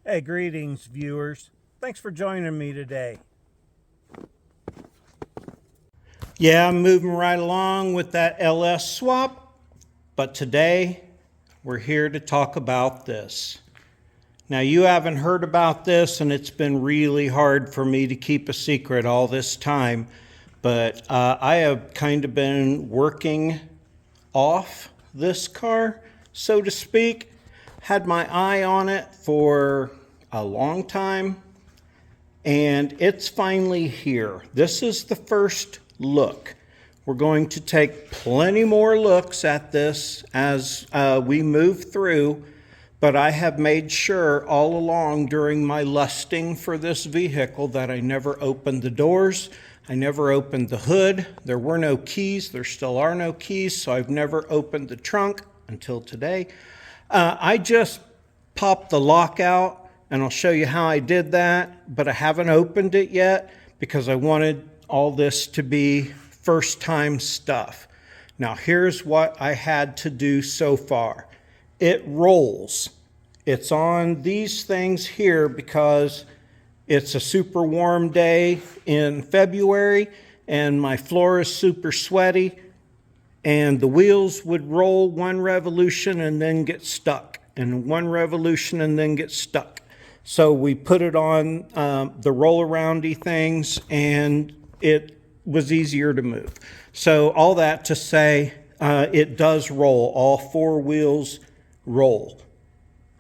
Hey, greetings, viewers. Thanks for joining me today. Yeah, I'm moving right along with that LS swap, but today we're here to talk about this. Now, you haven't heard about this, and it's been really hard for me to keep a secret all this time, but I have kind of been working off this car, so to speak. Had my eye on it for a long time, and it's finally here. This is the first look. We're going to take plenty more looks at this as we move through, but I have made sure all along during my lusting for this vehicle that I never opened the doors. I never opened the hood. There were no keys. There still are no keys, so I've never opened the trunk until today. I just popped the lock out, and I'll show you how I did that, but I haven't opened it yet because I wanted all this to be first time stuff. Now here's what I had to do so far. It rolls. It's on these things here because it's a super warm day in February and my floor is super sweaty, and the wheels would roll one revolution and then get stuck, and one revolution and then get stuck. So we put it on the roll-aroundy things, and it was easier to move. So all that to say, it does roll. All four wheels roll.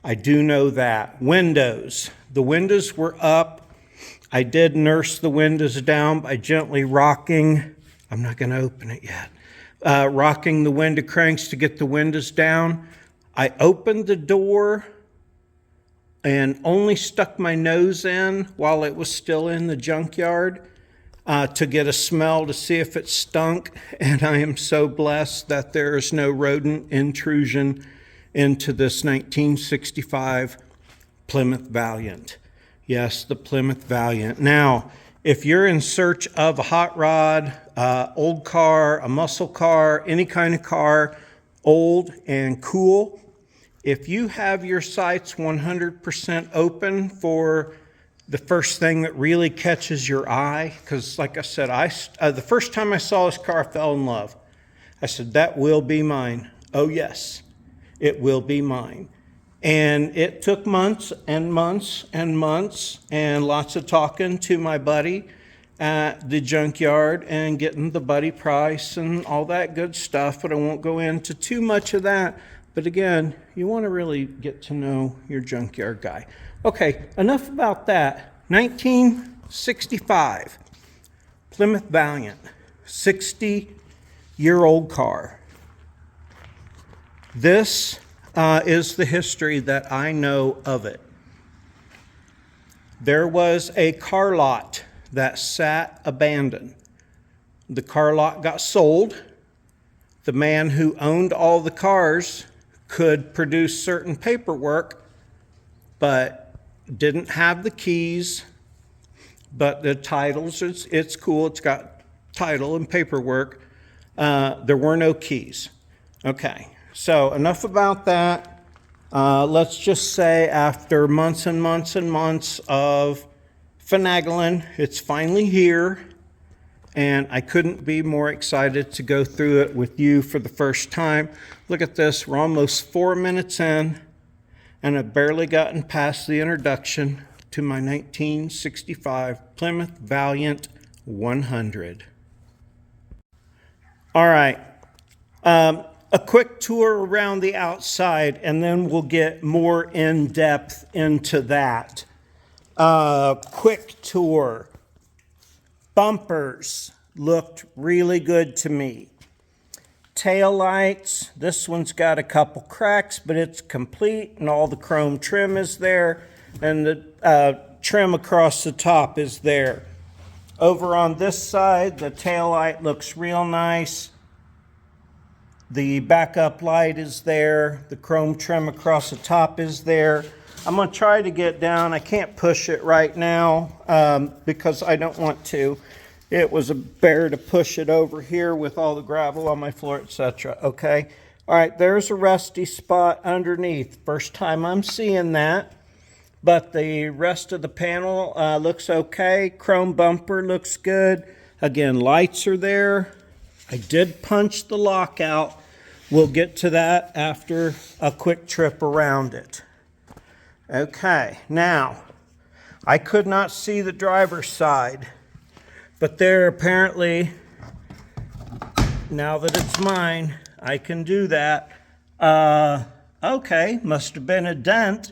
I do know that. Windows. The windows were up. I did nurse the windows down by gently rocking. I'm not going to open it yet. Rocking the window cranks to get the windows down. I opened the door and only stuck my nose in while it was still in the junkyard to get a smell to see if it stunk. And I am so blessed that there is no rodent intrusion into this 1965 Plymouth Valiant. Yes, the Plymouth Valiant. Now, if you're in search of a hot rod, old car, a muscle car, any kind of car, old and cool, if you have your sights 100% open for the first thing that really catches your eye, because like I said, the first time I saw this car, I fell in love. I said, that will be mine. Oh yes, it will be mine. And it took months and months and months and lots of talking to my buddy at the junkyard and getting the buddy price and all that good stuff, but I won't go into too much of that. But again, you want to really get to know your junkyard guy. Okay, enough about that. 1965 Plymouth Valiant, 60-year-old car. This is the history that I know of it. There was a car lot that sat abandoned. The car lot got sold. The man who owned all the cars could produce certain paperwork, but didn't have the keys, but the titles, it's cool, it's got title and paperwork. There were no keys. Okay, so enough about that. Let's just say after months and months and months of finagling, it's finally here, and I couldn't be more excited to go through it with you for the first time. Look at this, we're almost 4 minutes in, and I've barely gotten past the introduction to my 1965 Plymouth Valiant 100. All right, a quick tour around the outside, and then we'll get more in depth into that. Quick tour. Bumpers looked really good to me. Tail lights, this one's got a couple cracks, but it's complete, and all the chrome trim is there, and the trim across the top is there. Over on this side, the tail light looks real nice. The backup light is there. The chrome trim across the top is there. I'm going to try to get down. I can't push it right now because I don't want to. It was a bear to push it over here with all the gravel on my floor, etc. Okay. All right, there's a rusty spot underneath. First time I'm seeing that. but the rest of the panel looks okay. Chrome bumper looks good. Again, lights are there. I did punch the lock out. We'll get to that after a quick trip around it. Okay, now, I could not see the driver's side, but there apparently, now that it's mine, I can do that. Okay, must have been a dent.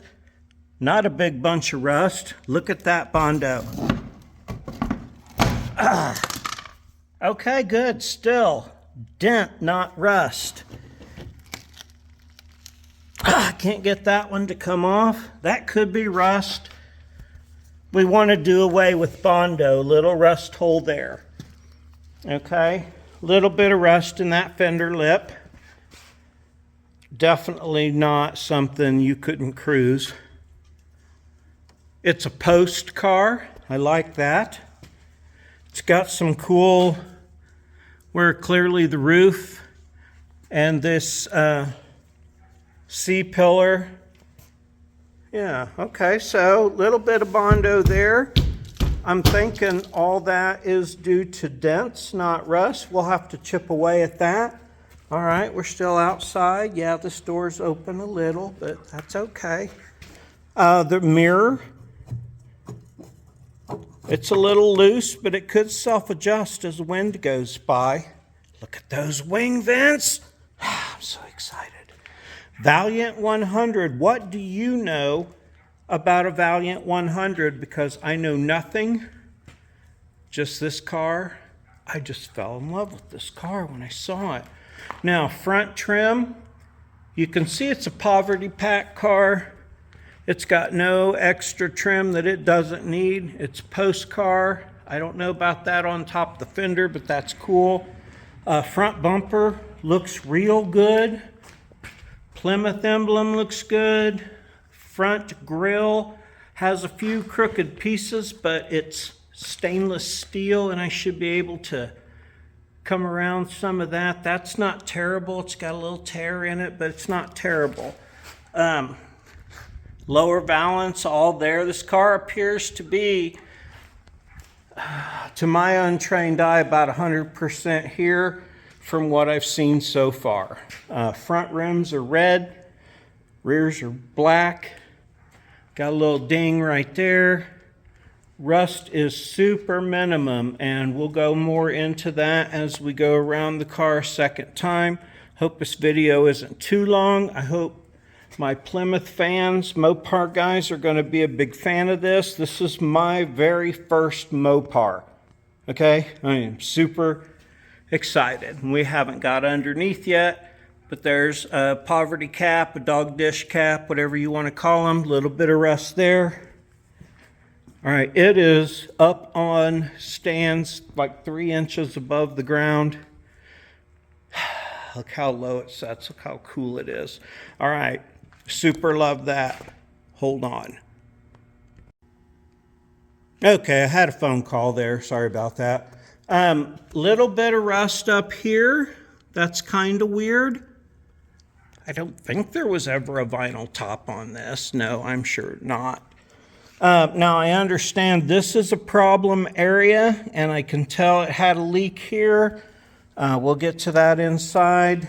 Not a big bunch of rust. Look at that Bondo. Okay, good. Still, dent, not rust. I can't get that one to come off. That could be rust. We want to do away with Bondo. Little rust hole there. Okay, little bit of rust in that fender lip. Definitely not something you couldn't cruise. It's a post car. I like that. It's got some cool, where clearly the roof and this C-pillar. Yeah, okay, so a little bit of Bondo there. I'm thinking all that is due to dents, not rust. We'll have to chip away at that. All right, we're still outside. Yeah, this door's open a little, but that's okay. The mirror, it's a little loose, but it could self-adjust as the wind goes by. Look at those wing vents. I'm so excited. Valiant 100. What do you know about a Valiant 100? Because I know nothing, just this car. I just fell in love with this car when I saw it. Now, front trim, you can see it's a poverty pack car. It's got no extra trim that it doesn't need. It's post car. I don't know about that on top of the fender, but that's cool. Front bumper looks real good. Plymouth emblem looks good. Front grille has a few crooked pieces, but it's stainless steel, and I should be able to come around some of that. That's not terrible. It's got a little tear in it, but it's not terrible. Lower valance, all there. This car appears to be, to my untrained eye, about 100% here from what I've seen so far. Front rims are red, rears are black. Got a little ding right there. Rust is super minimum, and we'll go more into that as we go around the car a second time. Hope this video isn't too long. I hope my Plymouth fans, Mopar guys, are going to be a big fan of this. This is my very first Mopar. Okay, I am super excited. We haven't got underneath yet, but there's a poverty cap, a dog dish cap, whatever you want to call them. A little bit of rust there. All right, it is up on stands like 3 inches above the ground. Look how low it sets. Look how cool it is. All right, super love that. Hold on. Okay, I had a phone call there. Sorry about that. Little bit of rust up here. That's kind of weird. I don't think there was ever a vinyl top on this. No, I'm sure not. Now I understand this is a problem area, and I can tell it had a leak here. We'll get to that inside,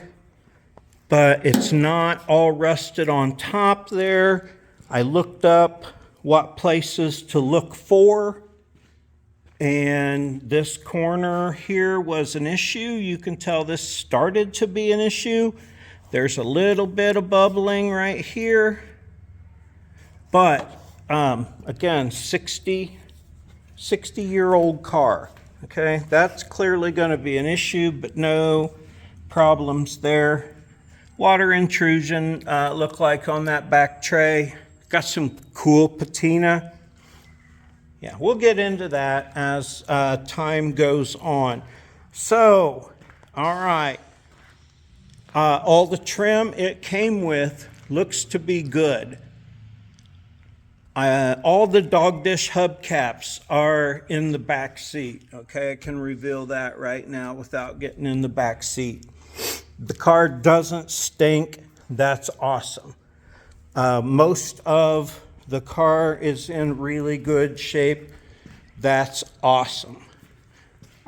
but it's not all rusted on top there. I looked up what places to look for, and this corner here was an issue. You can tell this started to be an issue. There's a little bit of bubbling right here, but again, 60-year-old car. Okay, that's clearly going to be an issue, but no problems there. Water intrusion look like on that back tray. Got some cool patina. Yeah, we'll get into that as time goes on. So, all right. All the trim it came with looks to be good. All the dog dish hubcaps are in the back seat. Okay, I can reveal that right now without getting in the back seat. The car doesn't stink. That's awesome. Most of The car is in really good shape. That's awesome.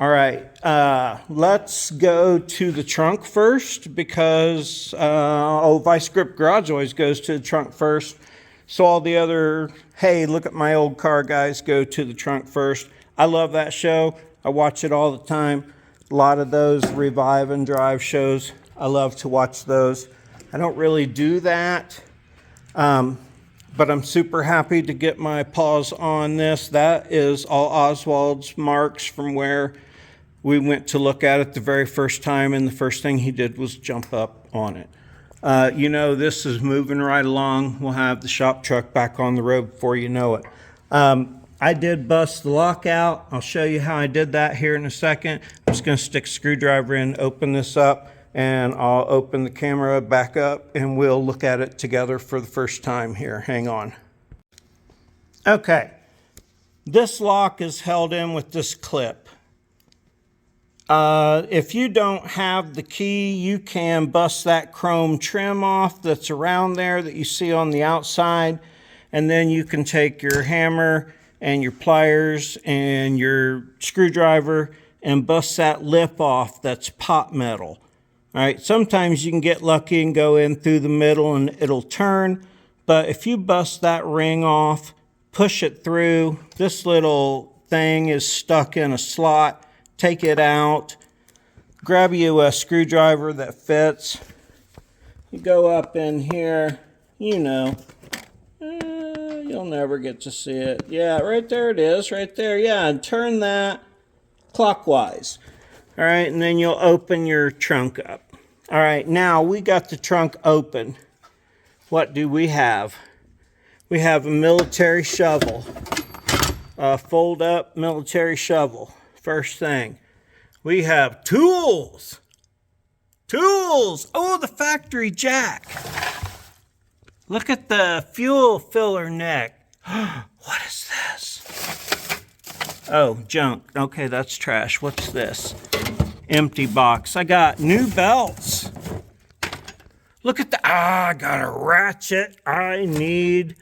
All right, let's go to the trunk first because, Vice Grip Garage always goes to the trunk first. So all the other, hey, look at my old car guys, go to the trunk first. I love that show. I watch it all the time. A lot of those revive and drive shows, I love to watch those. I don't really do that, but I'm super happy to get my paws on this. That is all Oswald's marks from where we went to look at it the very first time, and the first thing he did was jump up on it. You know, this is moving right along. We'll have the shop truck back on the road before you know it. I did bust the lock out. I'll show you how I did that here in a second. I'm just going to stick a screwdriver in, open this up, and I'll open the camera back up, and we'll look at it together for the first time here. Hang on. Okay. This lock is held in with this clip. If you don't have the key, you can bust that chrome trim off that's around there that you see on the outside, and then you can take your hammer and your pliers and your screwdriver and bust that lip off that's pot metal. All right, sometimes you can get lucky and go in through the middle and it'll turn, but if you bust that ring off, push it through, this little thing is stuck in a slot. Take it out, grab you a screwdriver that fits, you go up in here, you know, you'll never get to see it. Yeah, right there it is, right there. Yeah, and turn that clockwise. All right, and then you'll open your trunk up. All right, now we got the trunk open. What do we have? We have a military shovel, a fold-up military shovel. First thing, we have tools. Tools! Oh, the factory jack. Look at the fuel filler neck. What is this? Oh, junk. Okay, that's trash. What's this? Empty box. I got new belts. Look at the, I got a ratchet. I need,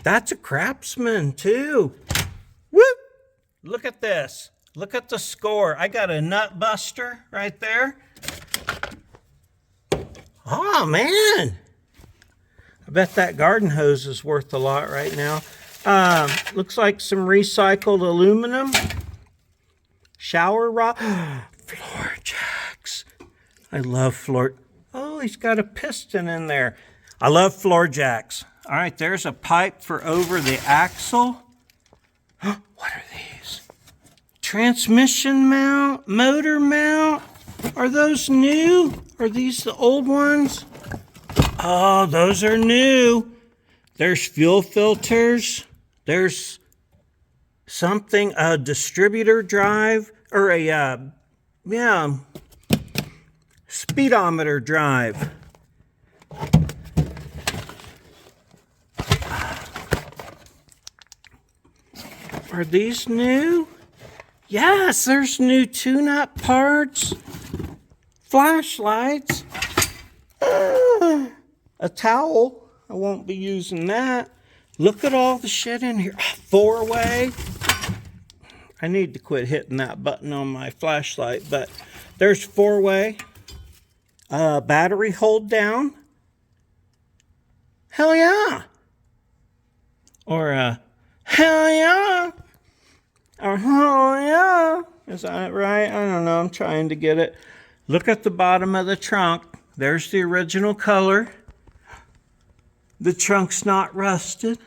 that's a Craftsman too. Whoop! Look at this. Look at the score. I got a nut buster right there. Oh, man. I bet that garden hose is worth a lot right now. Looks like some recycled aluminum. Shower rod. Floor jacks. I love floor. Oh, he's got a piston in there. I love floor jacks. All right, there's a pipe for over the axle. What are these? Transmission mount, motor mount. Are those new? Are these the old ones? Oh, those are new. There's fuel filters. There's something, a distributor drive, or a, speedometer drive. Are these new? Yes, there's new tune-up parts, flashlights, a towel. I won't be using that. Look at all the shit in here. Four-way. I need to quit hitting that button on my flashlight, but there's four-way. Battery hold down. Hell yeah. Or hell yeah. Or hell yeah. Is that right? I don't know. I'm trying to get it. Look at the bottom of the trunk. There's the original color. The trunk's not rusted.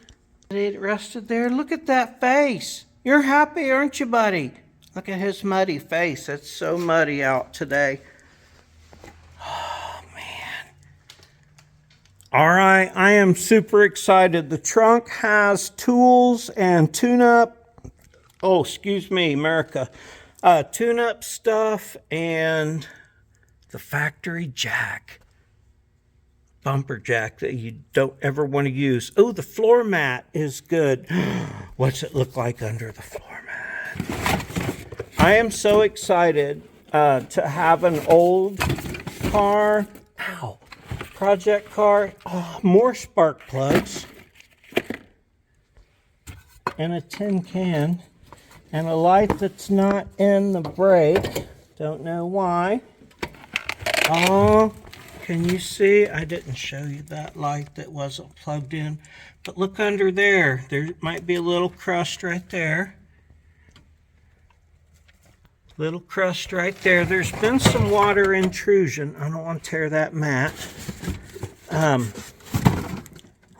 It ain't rusted there. Look at that face. You're happy, aren't you, buddy? Look at his muddy face. It's so muddy out today. Oh, man. All right, I am super excited. The trunk has tools and tune-up. Oh, excuse me, America. Tune-up stuff and the factory jack. Bumper jack that you don't ever want to use. Oh, the floor mat is good. What's it look like under the floor mat? I am so excited to have an old car. Ow. Project car. Oh, more spark plugs. and a tin can and a light that's not in the brake. Don't know why. Oh, can you see? I didn't show you that light that wasn't plugged in. But look under there. There might be a little crust right there. Little crust right there. There's been some water intrusion. I don't want to tear that mat.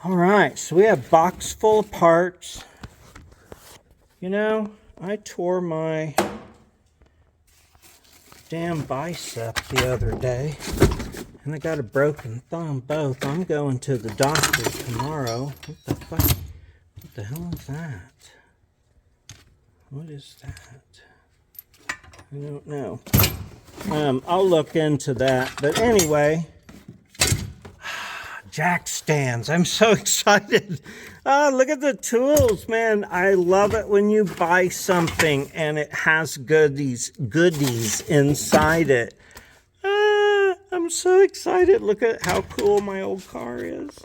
All right, so we have a box full of parts. You know, I tore my damn bicep the other day, and I got a broken thumb both. I'm going to the doctor tomorrow. What the fuck? What the hell is that? What is that? I don't know. I'll look into that. But anyway, jack stands. I'm so excited. Look at the tools, man. I love it when you buy something and it has goodies inside it. I'm so excited. Look at how cool my old car is.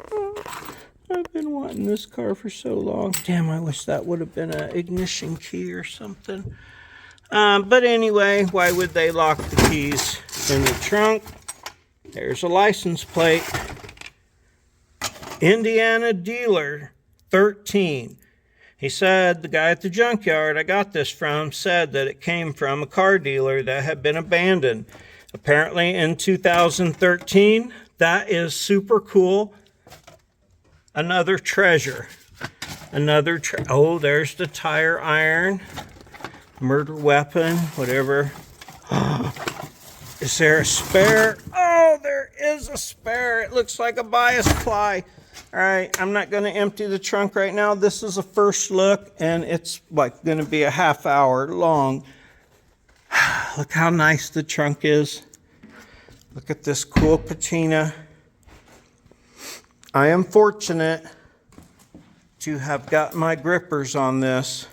I've been wanting this car for so long. Damn, I wish that would have been an ignition key or something. But anyway, why would they lock the keys in the trunk? There's a license plate. Indiana dealer 13. He said the guy at the junkyard I got this from said that it came from a car dealer that had been abandoned. Apparently in 2013. That is super cool. Another treasure. Oh, there's the tire iron. Murder weapon, whatever. Is there a spare? Oh, there is a spare. It looks like a bias ply. All right, I'm not going to empty the trunk right now. This is a first look, and it's like going to be a half hour long. Look how nice the trunk is. Look at this cool patina. I am fortunate to have got my grippers on this,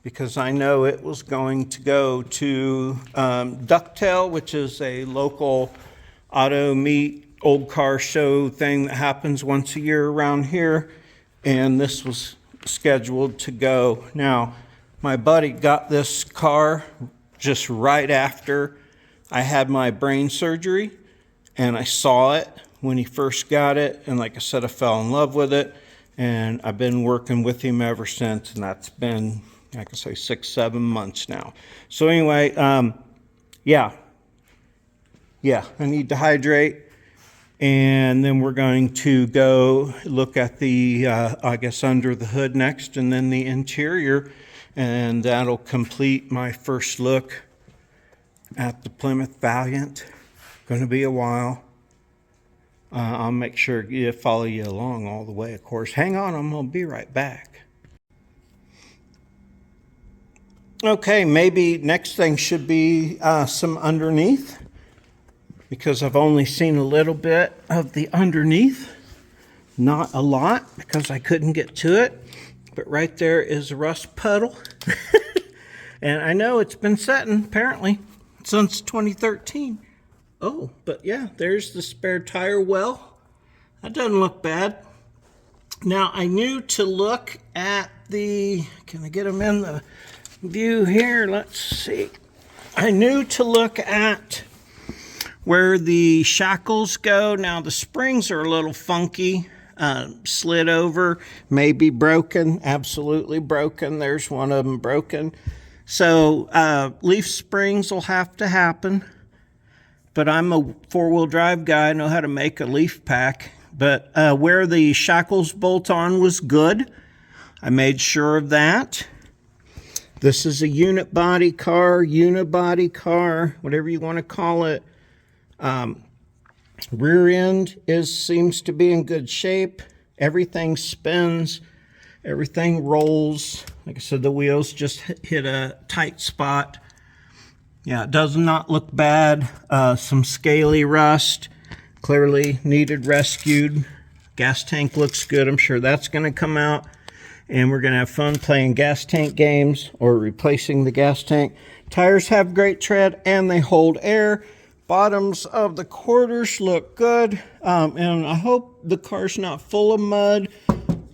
because I know it was going to go to Ducktail, which is a local auto meet old car show thing that happens once a year around here, and this was scheduled to go. Now, my buddy got this car just right after I had my brain surgery, and I saw it when he first got it, and like I said, I fell in love with it, and I've been working with him ever since, and that's been, I can say 6-7 months now. So anyway, yeah, I need to hydrate, and then we're going to go look at the, I guess under the hood next, and then the interior, and that'll complete my first look at the Plymouth Valiant. Going to be a while. I'll make sure to follow you along all the way, of course. Hang on, I'm going to be right back. Okay, maybe next thing should be some underneath, because I've only seen a little bit of the underneath. Not a lot, because I couldn't get to it. But right there is a rust puddle. And I know it's been setting, apparently, since 2013. Oh, but yeah, there's the spare tire well. That doesn't look bad. Now, I knew to look at the, can I get them in the view here? Let's see. I knew to look at where the shackles go. Now, the springs are a little funky, slid over, maybe broken, absolutely broken. There's one of them broken. So leaf springs will have to happen. But I'm a four-wheel drive guy. I know how to make a leaf pack. But where the shackles bolt on was good. I made sure of that. This is a unibody car, whatever you want to call it. Rear end seems to be in good shape. Everything spins. Everything rolls. Like I said, the wheels just hit a tight spot. Yeah, it does not look bad. Some scaly rust. Clearly needed rescued. Gas tank looks good. I'm sure that's going to come out. And we're going to have fun playing gas tank games or replacing the gas tank. Tires have great tread and they hold air. Bottoms of the quarters look good. And I hope the car's not full of mud.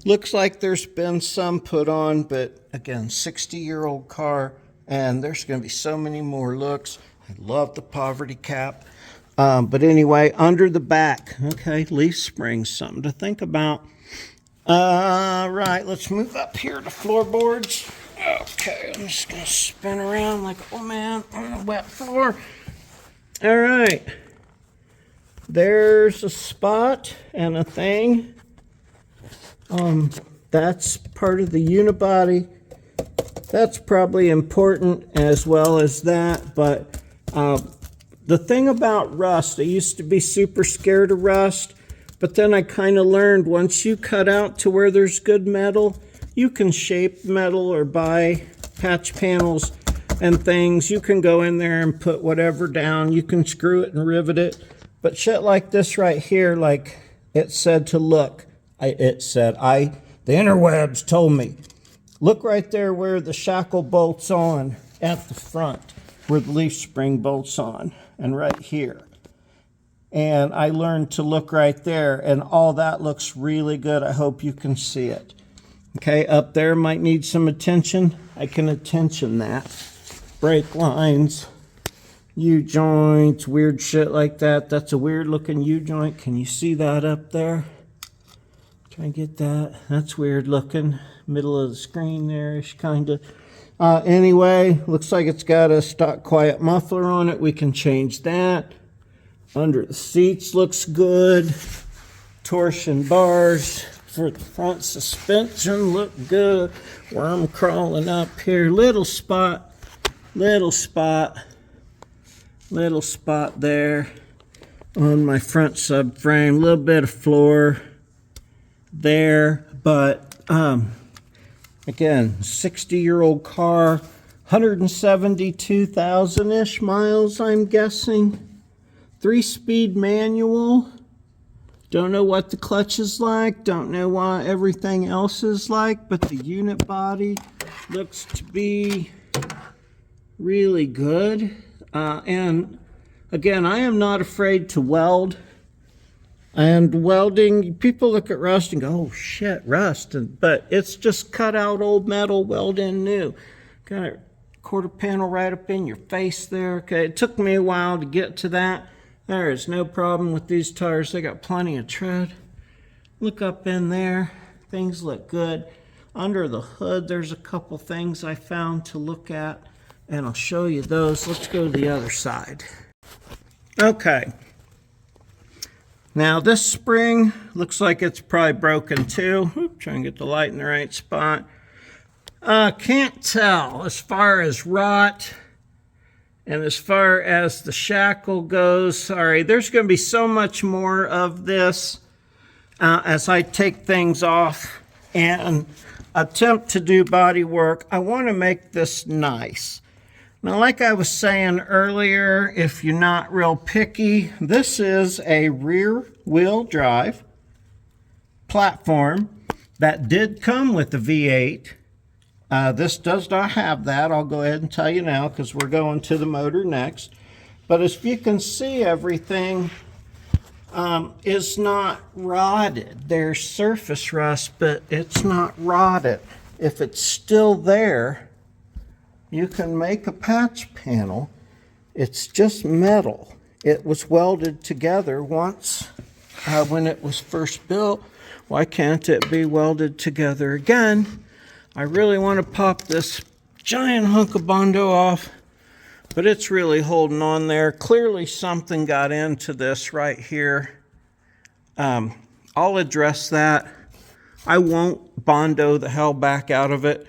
Looks like there's been some put on, but again, 60-year-old car, and there's going to be so many more looks. I love the poverty cap. But anyway, under the back, okay, leaf springs, something to think about. Right, let's move up here to floorboards. Okay, I'm just going to spin around like, oh man, on a wet floor. All right, there's a spot and a thing. That's part of the unibody. That's probably important as well as that, but the thing about rust, I used to be super scared of rust, but then I kind of learned once you cut out to where there's good metal, you can shape metal or buy patch panels and things. You can go in there and put whatever down. You can screw it and rivet it. But shit like this right here, like it said to look, the interwebs told me, look right there where the shackle bolts on at the front, where the leaf spring bolts on, and right here. And I learned to look right there, and all that looks really good. I hope you can see it. Okay, up there might need some attention. I can attention that. Brake lines, U-joints, weird shit like that. That's a weird looking U-joint. Can you see that up there? Try and get that. That's weird looking. Middle of the screen there-ish, kind of. Anyway, looks like it's got a stock quiet muffler on it. We can change that. Under the seats looks good. Torsion bars for the front suspension look good. Worm crawling up here. Little spot there on my front subframe. A little bit of floor there, but again, 60-year-old car, 172,000-ish miles, I'm guessing. 3-speed manual. Don't know what the clutch is like. Don't know what everything else is like, but the unit body looks to be really good. And again, I am not afraid to weld. And welding, people look at rust and go, oh shit, rust. But it's just cut out old metal, weld in new. Got a quarter panel right up in your face there. Okay, it took me a while to get to that. There is no problem with these tires. They got plenty of tread. Look up in there. Things look good. Under the hood, there's a couple things I found to look at, and I'll show you those. Let's go to the other side. Okay. Now this spring looks like it's probably broken too. Oop, try and get the light in the right spot. Can't tell as far as rot and as far as the shackle goes. Sorry, there's going to be so much more of this as I take things off and attempt to do body work. I want to make this nice. Now, like I was saying earlier, if you're not real picky, this is a rear-wheel drive platform that did come with the V8. This does not have that. I'll go ahead and tell you now because we're going to the motor next. But as you can see, everything is not rotted. There's surface rust, but it's not rotted. If it's still there, you can make a patch panel. It's just metal. It was welded together once when it was first built. Why can't it be welded together again? I really want to pop this giant hunk of Bondo off, but it's really holding on there. Clearly something got into this right here. I'll address that. I won't Bondo the hell back out of it.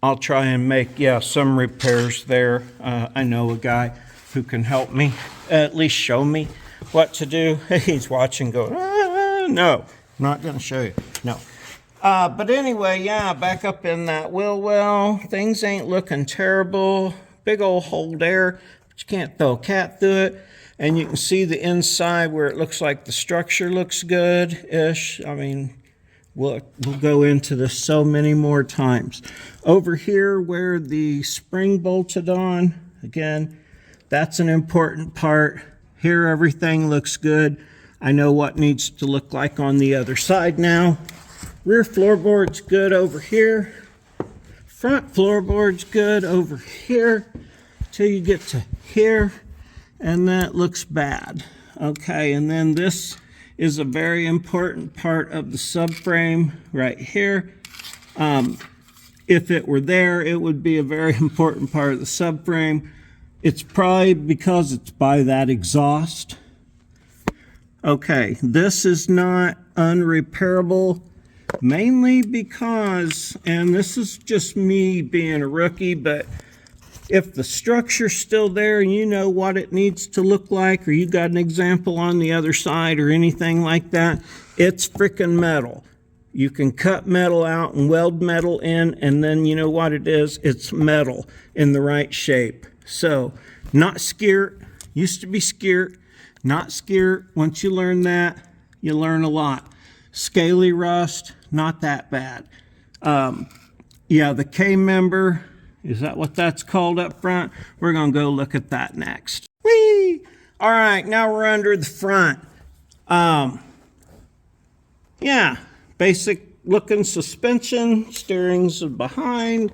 I'll try and make, some repairs there. I know a guy who can help me, at least show me what to do. He's watching going, no, I'm not going to show you, no. But anyway, back up in that wheel well. Things ain't looking terrible. Big old hole there, but you can't throw a cat through it. And you can see the inside where it looks like the structure looks good-ish. I mean, we'll go into this so many more times. Over here where the spring bolted on, again, that's an important part. Here everything looks good. I know what needs to look like on the other side now. Rear floorboard's good over here. Front floorboard's good over here till you get to here, and that looks bad. Okay, and then this is a very important part of the subframe right here. If it were there, it would be a very important part of the subframe. It's probably because it's by that exhaust. Okay, this is not unrepairable, mainly because, and this is just me being a rookie, but if the structure's still there and you know what it needs to look like, or you got an example on the other side or anything like that, it's freaking metal. You can cut metal out and weld metal in, and then you know what it is? It's metal in the right shape. So, not skirt, used to be skirt, not skirt. Once you learn that, you learn a lot. Scaly rust, not that bad. Yeah, the K-member, is that what that's called up front? We're gonna go look at that next. Whee! All right, now we're under the front. Yeah, basic looking suspension, steering's behind,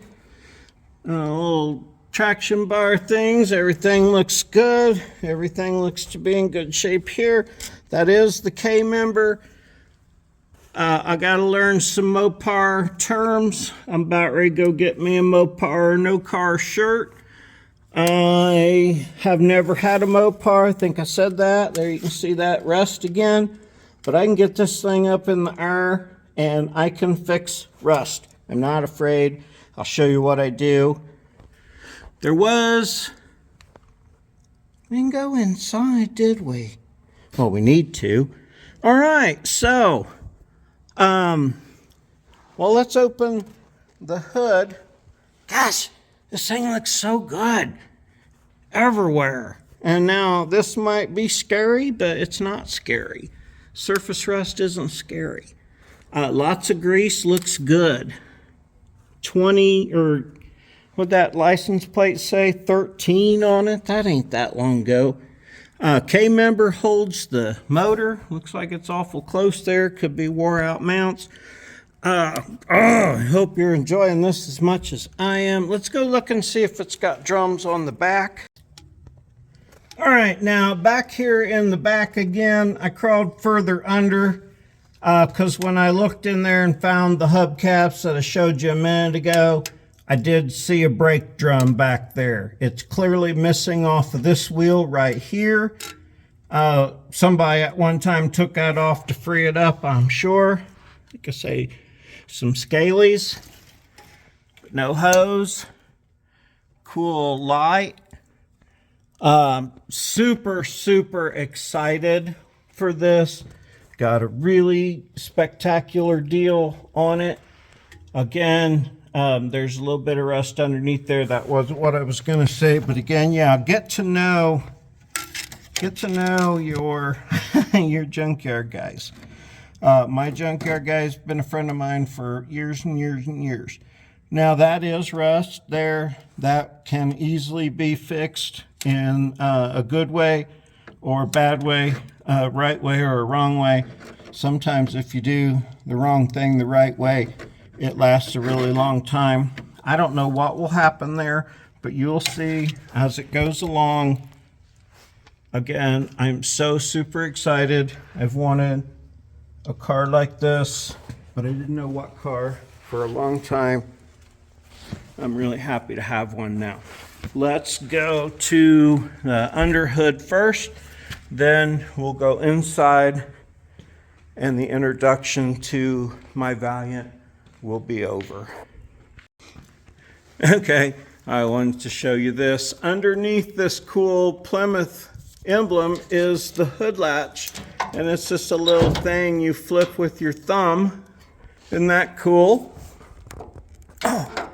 little traction bar things, everything looks good. Everything looks to be in good shape here. That is the K-member. I got to learn some Mopar terms. I'm about ready to go get me a Mopar no car shirt. I have never had a Mopar. I think I said that. There you can see that rust again. But I can get this thing up in the air and I can fix rust. I'm not afraid. I'll show you what I do. We didn't go inside, did we? Well, we need to. All right, so well, let's open the hood. Gosh, this thing looks so good everywhere. And now this might be scary, but it's not scary. Surface rust isn't scary. Lots of grease, looks good. 20, or what'd that license plate say? 13 on it? That ain't that long ago. K-member holds the motor. Looks like it's awful close there. Could be wore out mounts. I hope you're enjoying this as much as I am. Let's go look and see if it's got drums on the back. All right, now back here in the back again, I crawled further under because when I looked in there and found the hubcaps that I showed you a minute ago, I did see a brake drum back there. It's clearly missing off of this wheel right here. Somebody at one time took that off to free it up, I'm sure. You could say some scalies, but no hose. Cool light. Super, super excited for this. Got a really spectacular deal on it. Again, there's a little bit of rust underneath there. That wasn't what I was going to say, but again, yeah, get to know your your junkyard guys. My junkyard guy's been a friend of mine for years and years and years. Now that is rust there. That can easily be fixed in a good way or a bad way, right way or a wrong way. Sometimes if you do the wrong thing the right way, it lasts a really long time. I don't know what will happen there, but you'll see as it goes along. Again, I'm so super excited. I've wanted a car like this, but I didn't know what car for a long time. I'm really happy to have one now. Let's go to the under hood first, then we'll go inside and the introduction to my Valiant will be over. Okay, I wanted to show you this. Underneath this cool Plymouth emblem is the hood latch, and it's just a little thing you flip with your thumb. Isn't that cool? Oh,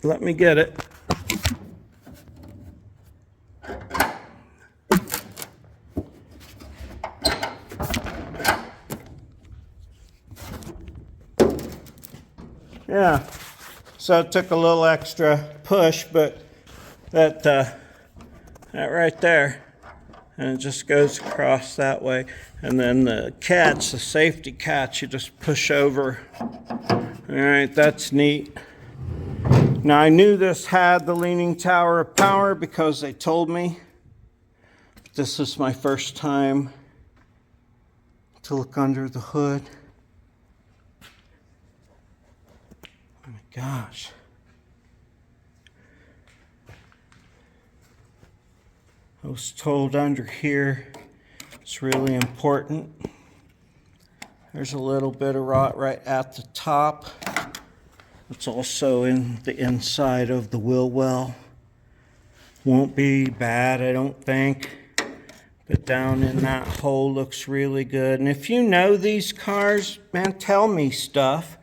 let me get it. Yeah, so it took a little extra push, but that right there, and it just goes across that way. And then the catch, the safety catch, you just push over. All right, that's neat. Now I knew this had the leaning tower of power because they told me. This is my first time to look under the hood. Oh my gosh. I was told under here it's really important. There's a little bit of rot right at the top. It's also in the inside of the wheel well. Won't be bad, I don't think. But down in that hole looks really good. And if you know these cars, man, tell me stuff.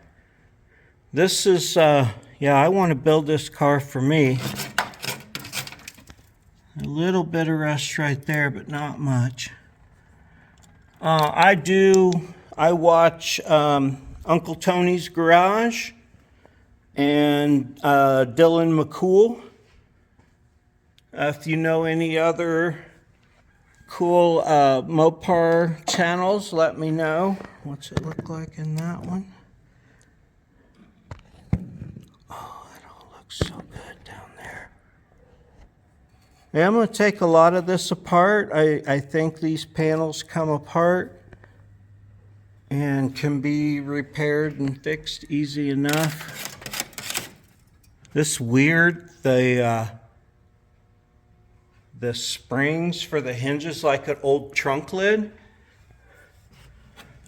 This is, yeah, I want to build this car for me. A little bit of rust right there, but not much. I watch Uncle Tony's Garage and Dylan McCool. If you know any other cool Mopar channels, let me know. What's it look like in that one? Oh, it all looks so good down there. Yeah, I'm going to take a lot of this apart. I think these panels come apart and can be repaired and fixed easy enough. This weird, the springs for the hinges like an old trunk lid.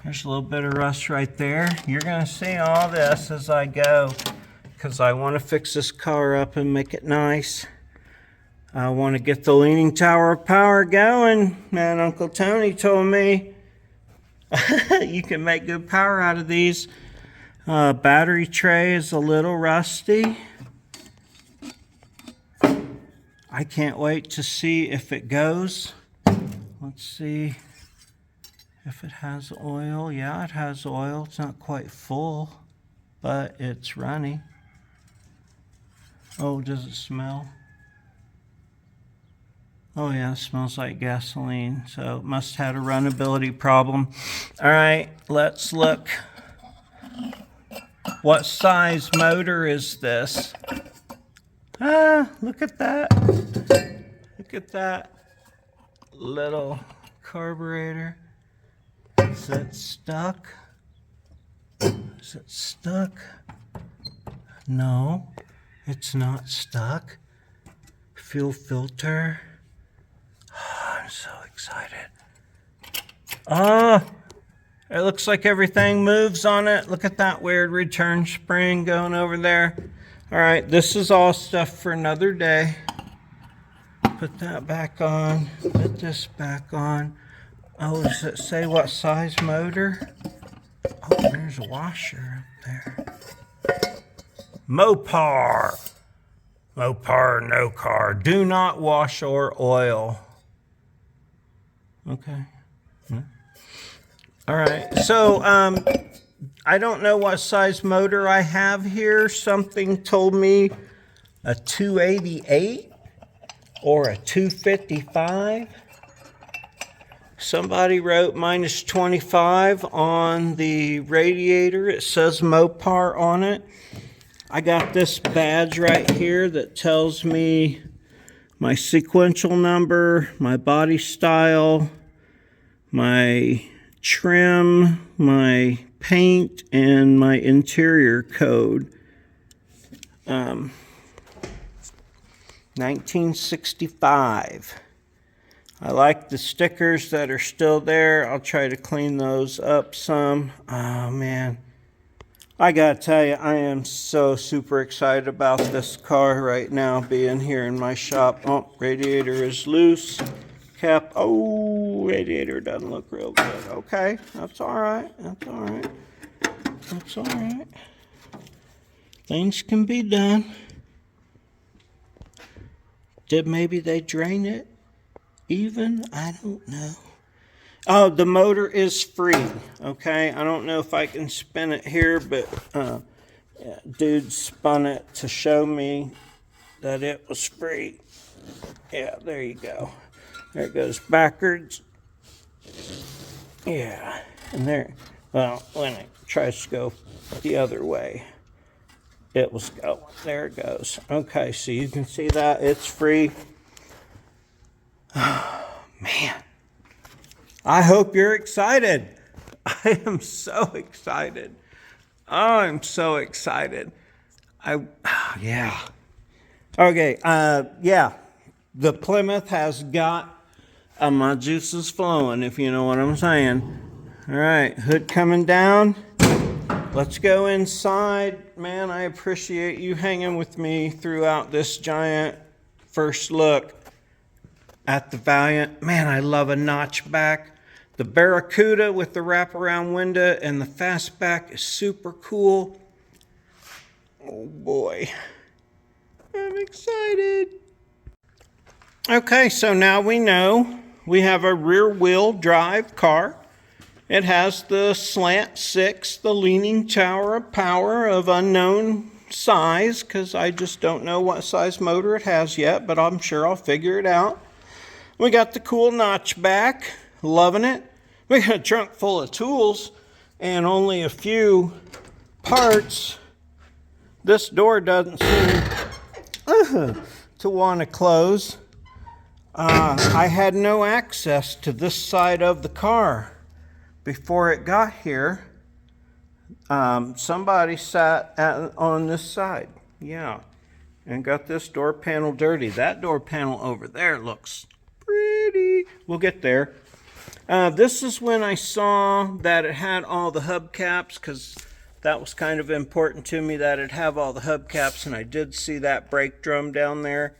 There's a little bit of rust right there. You're gonna see all this as I go because I want to fix this car up and make it nice. I want to get the leaning tower of power going. Man, Uncle Tony told me you can make good power out of these. Battery tray is a little rusty. I can't wait to see if it goes. Let's see if it has oil. Yeah, it has oil. It's not quite full, but it's running. Oh, does it smell? Oh yeah, it smells like gasoline. So it must have had a runnability problem. All right, let's look. What size motor is this? Ah, look at that. Look at that little carburetor. Is it stuck? Is it stuck? No, it's not stuck. Fuel filter. Oh, I'm so excited. Ah, it looks like everything moves on it. Look at that weird return spring going over there. All right, this is all stuff for another day. Put that back on, put this back on. Oh, does it say what size motor? Oh, there's a washer up there. Mopar. Mopar, no car. Do not wash or oil. Okay. All right, so I don't know what size motor I have here. Something told me a 288 or a 255. Somebody wrote minus 25 on the radiator. It says Mopar on it. I got this badge right here that tells me my sequential number, my body style, my trim, my paint, and my interior code. 1965. I like the stickers that are still there. I'll try to clean those up some. Oh man, I gotta tell you, I am so super excited about this car right now being here in my shop. Oh, radiator is loose. Cap, oh, radiator doesn't look real good. Okay, that's all right, that's all right. That's all right. Things can be done. Did maybe they drain it even? I don't know. Oh, the motor is free, okay? I don't know if I can spin it here, but yeah, dude spun it to show me that it was free. Yeah, there you go. There it goes backwards. Yeah, and there, well, when it tries to go the other way, it was going. There it goes. Okay, so you can see that it's free. Oh, man. I hope you're excited. I am so excited. Oh, I'm so excited. Yeah. Okay, yeah. The Plymouth has got my juices flowing, if you know what I'm saying. All right, hood coming down. Let's go inside. Man, I appreciate you hanging with me throughout this giant first look at the Valiant. Man, I love a notchback. The Barracuda with the wraparound window and the fastback is super cool. Oh boy, I'm excited. Okay, so now we know we have a rear wheel drive car. It has the Slant 6, the leaning tower of power of unknown size, because I just don't know what size motor it has yet, but I'm sure I'll figure it out. We got the cool notchback, loving it. We got a trunk full of tools and only a few parts. This door doesn't seem to want to close. I had no access to this side of the car before it got here. Somebody sat on this side, yeah, and got this door panel dirty. That door panel over there looks pretty. We'll get there. This is when I saw that it had all the hubcaps, because that was kind of important to me that it have all the hubcaps, and I did see that brake drum down there.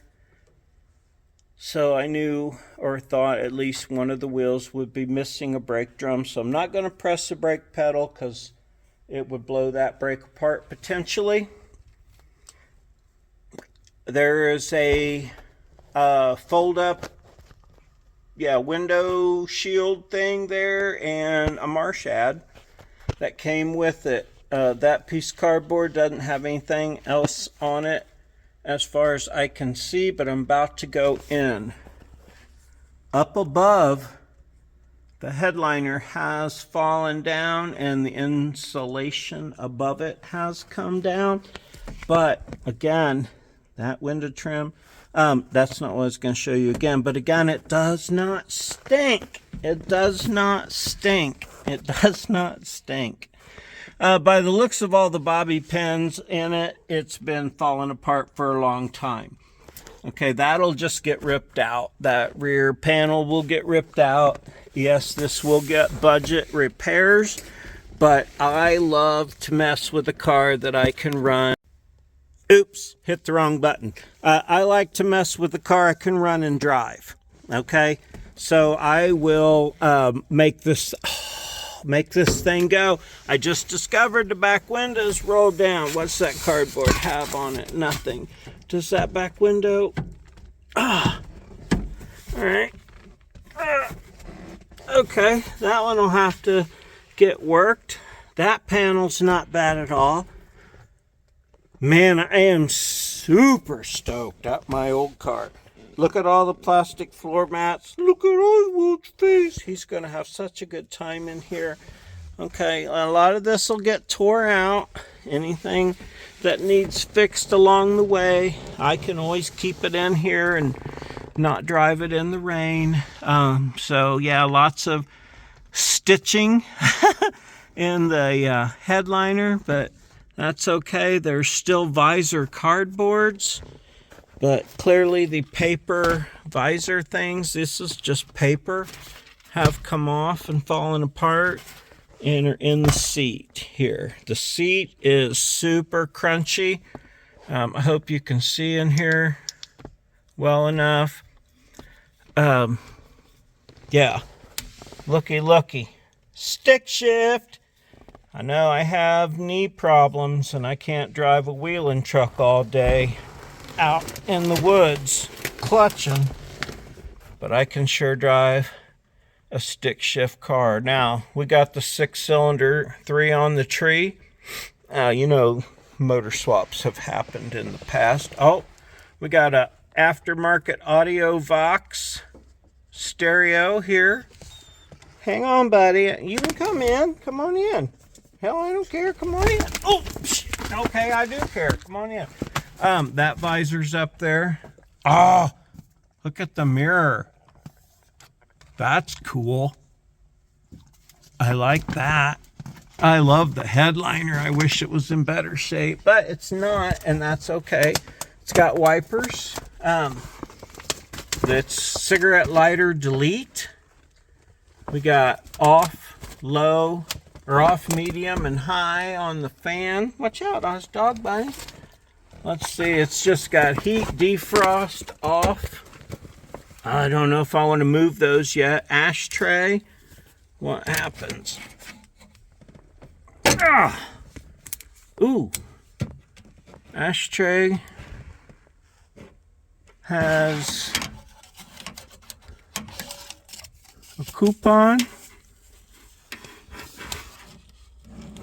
So I knew, or thought at least one of the wheels would be missing a brake drum. So I'm not going to press the brake pedal because it would blow that brake apart potentially. There is a fold-up, window shield thing there and a marsh ad that came with it. That piece of cardboard doesn't have anything else on it as far as I can see, but I'm about to go in. Up above, the headliner has fallen down and the insulation above it has come down. But again, that window trim, that's not what I was going to show you again. But again, it does not stink. It does not stink. It does not stink. By the looks of all the bobby pins in it, it's been falling apart for a long time. Okay, that'll just get ripped out. That rear panel will get ripped out. Yes, this will get budget repairs, but I love to mess with a car that I can run. Oops, hit the wrong button. I like to mess with the car I can run and drive. Okay, so I will make this thing go. I just discovered the back windows roll down. What's that cardboard have on it? Nothing. Does that back window? All right. Okay, that one will have to get worked. That panel's not bad at all. Man, I am super stoked at my old car. Look at all the plastic floor mats. Look at Oswald's face. He's going to have such a good time in here. Okay, a lot of this will get tore out. Anything that needs fixed along the way, I can always keep it in here and not drive it in the rain. So yeah, lots of stitching in the headliner, but that's okay. There's still visor cardboards. But clearly the paper visor things, this is just paper, have come off and fallen apart and are in the seat here. The seat is super crunchy. I hope you can see in here well enough. Yeah, looky. Stick shift. I know I have knee problems and I can't drive a wheelin' truck all day out in the woods clutching, but I can sure drive a stick shift car. Now we got the 6-cylinder 3 on the tree. You know, motor swaps have happened in the past. Oh, we got a aftermarket audio Vox stereo here. Hang on, buddy. You can come in. Come on in. Hell, I don't care. Come on in. Oh, okay, I do care. Come on in. That visor's up there. Oh, look at the mirror. That's cool. I like that. I love the headliner. I wish it was in better shape, but it's not, and that's okay. It's got wipers. It's cigarette lighter delete. We got off, low, or off, medium, and high on the fan. Watch out, I was dog bunny. Let's see, it's just got heat, defrost, off. I don't know if I want to move those yet. Ashtray. What happens? Ah! Ooh. Ashtray has a coupon.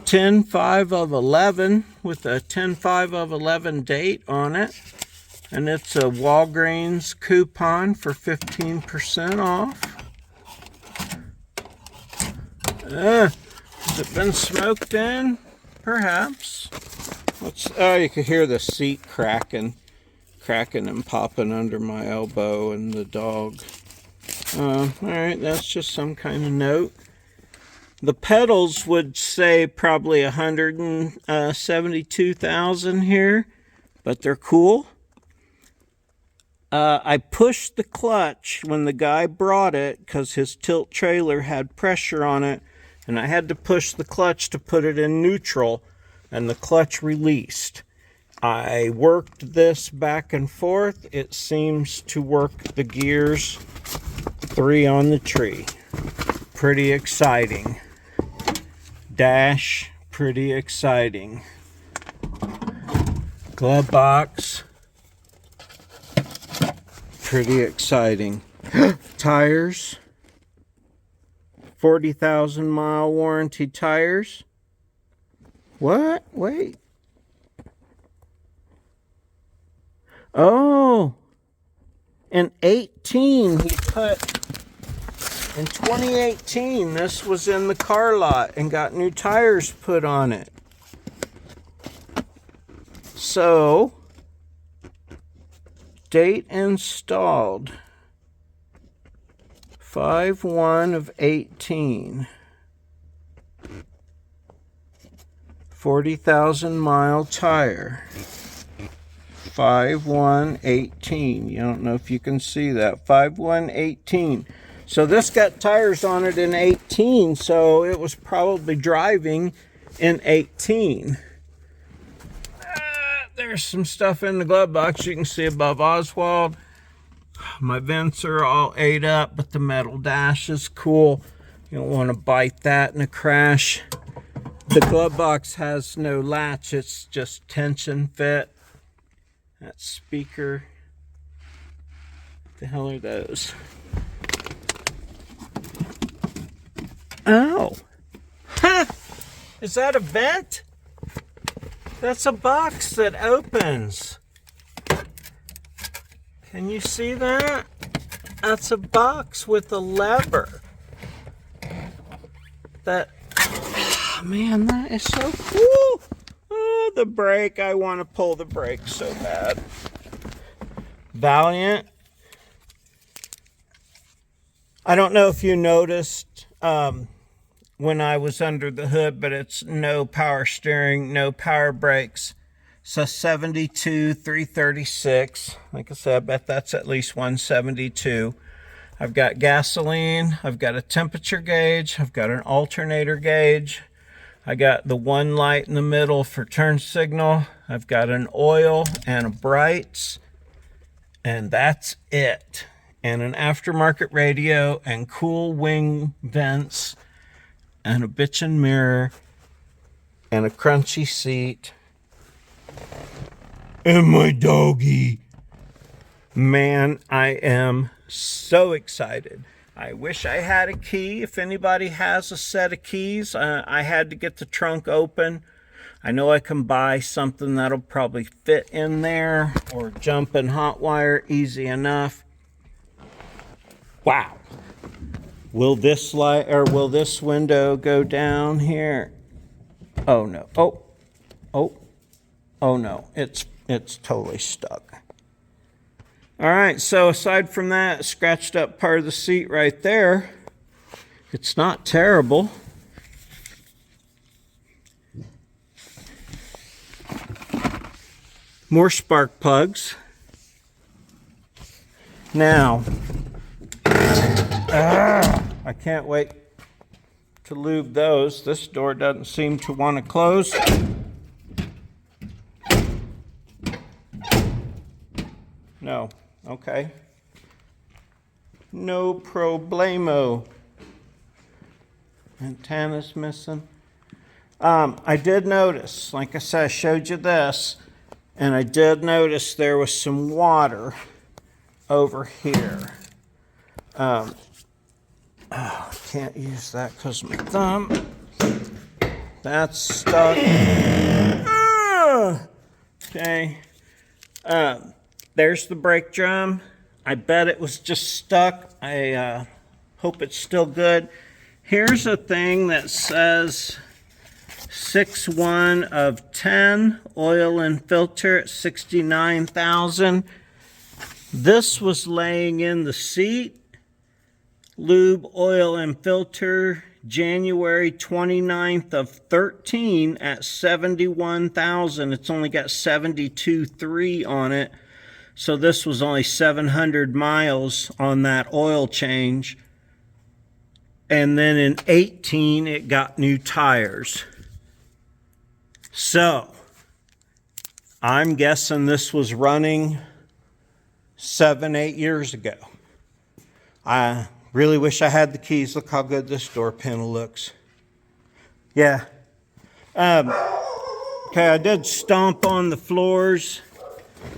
10/5 of 11 with a 10/5 of 11 date on it. And it's a Walgreens coupon for 15% off. Has it been smoked in? Perhaps. Oh, you can hear the seat cracking and popping under my elbow and the dog. Alright, that's just some kind of note. The pedals would say probably 172,000 here, but they're cool. I pushed the clutch when the guy brought it because his tilt trailer had pressure on it, and I had to push the clutch to put it in neutral, and the clutch released. I worked this back and forth. It seems to work the gears 3 on the tree. Pretty exciting. Dash, pretty exciting. Glove box. Pretty exciting. Tires. 40,000 mile warranty tires. What? Wait. Oh. In 18 he put... In 2018 this was in the car lot and got new tires put on it. So... Date installed 5/1 of 18. 40,000 mile tire. 5/1/18. You don't know if you can see that. 5/1/18. So this got tires on it in 18, so it was probably driving in 18. There's some stuff in the glove box you can see above Oswald. My vents are all ate up, but the metal dash is cool. You don't want to bite that in a crash. The glove box has no latch, it's just tension fit. That speaker. What the hell are those? Oh! Ha! Is that a vent? That's a box that opens. Can you see that? That's a box with a lever. That, oh man, that is so cool. Oh, the brake. I want to pull the brake so bad. Valiant. I don't know if you noticed when I was under the hood, but it's no power steering, no power brakes. So 72, 336. Like I said, I bet that's at least 172. I've got gasoline. I've got a temperature gauge. I've got an alternator gauge. I got the one light in the middle for turn signal. I've got an oil and a brights. And that's it. And an aftermarket radio and cool wing vents. And a bitchin' mirror, and a crunchy seat, and my doggy. Man, I am so excited. I wish I had a key. If anybody has a set of keys, I had to get the trunk open. I know I can buy something that'll probably fit in there, or jump and hot wire easy enough. Wow. Will this light, or will this window go down here? Oh no. Oh no. It's totally stuck. All right, so aside from that scratched up part of the seat right there, it's not terrible. More spark plugs. Now, I can't wait to lube those. This door doesn't seem to want to close. No, okay. No problemo. Antenna's missing. I did notice, like I said, I showed you this, and I did notice there was some water over here. I can't use that because of my thumb. That's stuck. Okay. There's the brake drum. I bet it was just stuck. I hope it's still good. Here's a thing that says 6/1 of 10, oil and filter at 69,000. This was laying in the seat. Lube, oil, and filter, January 29th of 13 at 71,000. It's only got 72.3 on it. So this was only 700 miles on that oil change. And then in 18, it got new tires. So, I'm guessing this was running 7-8 years ago. I really wish I had the keys. Look how good this door panel looks. Yeah. Okay, I did stomp on the floors.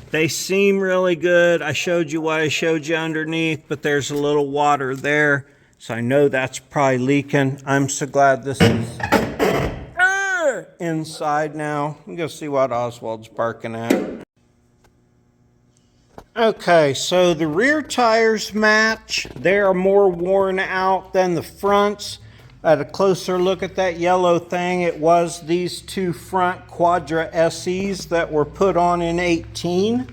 They seem really good. I showed you what I showed you underneath, but there's a little water there. So I know that's probably leaking. I'm so glad this is inside now. We'll go see what Oswald's barking at. Okay, so the rear tires match. They are more worn out than the fronts. I had a closer look at that yellow thing. It was these two front Quadra SEs that were put on in 18.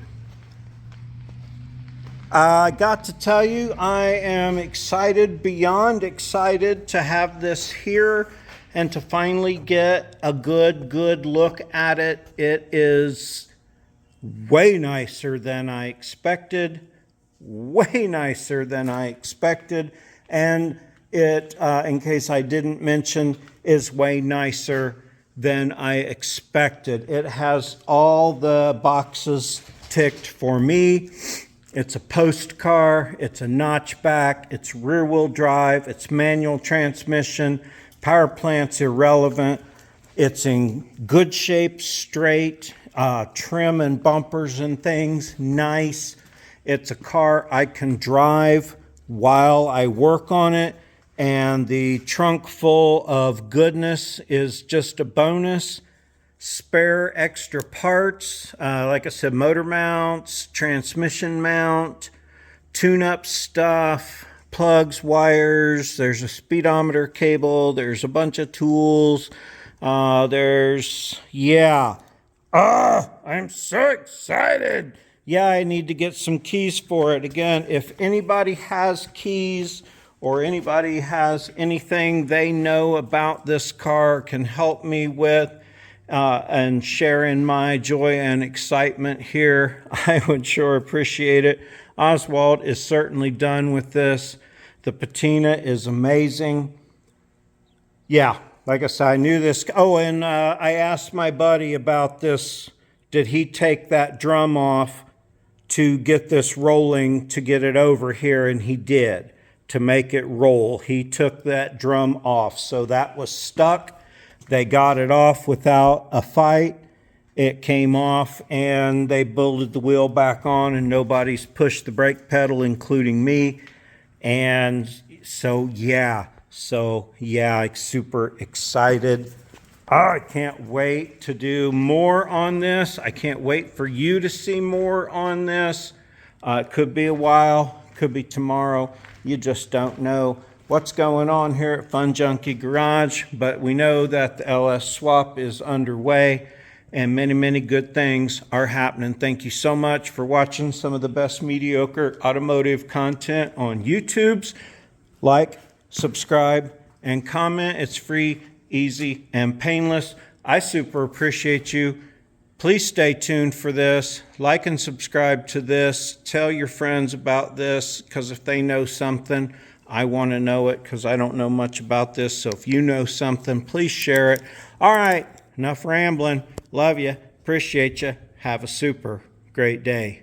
I got to tell you, I am excited, beyond excited to have this here and to finally get a good look at it. It is way nicer than I expected, and it, in case I didn't mention, is way nicer than I expected. It has all the boxes ticked for me. It's a post car, it's a notchback, it's rear wheel drive, it's manual transmission, power plant's irrelevant, it's in good shape, straight, trim and bumpers and things, nice. It's a car I can drive while I work on it, and the trunk full of goodness is just a bonus. Spare extra parts, like I said, motor mounts, transmission mount, tune-up stuff, plugs, wires, there's a speedometer cable, there's a bunch of tools, I'm so excited. Yeah, I need to get some keys for it. Again, if anybody has keys or anybody has anything they know about this car can help me with, and sharing my joy and excitement here, I would sure appreciate it. Oswald is certainly done with this. The patina is amazing. Yeah, like I said, I knew this. Oh, and I asked my buddy about this. Did he take that drum off to get this rolling, to get it over here? And he did, to make it roll. He took that drum off, so that was stuck. They got it off without a fight. It came off and they bolted the wheel back on, and nobody's pushed the brake pedal, including me. And so yeah, super excited. I can't wait to do more on this. I can't wait for you to see more on this. It could be a while, could be tomorrow. You just don't know what's going on here at Funjunkie Garage, but we know that the LS swap is underway and many, many good things are happening. Thank you so much for watching some of the best mediocre automotive content on YouTube's. Like, subscribe, and comment. It's free, easy, and painless. I super appreciate you. Please stay tuned for this. Like and subscribe to this. Tell your friends about this, because if they know something, I want to know it, because I don't know much about this. So if you know something, please share it. All right, enough rambling. Love you. Appreciate you. Have a super great day.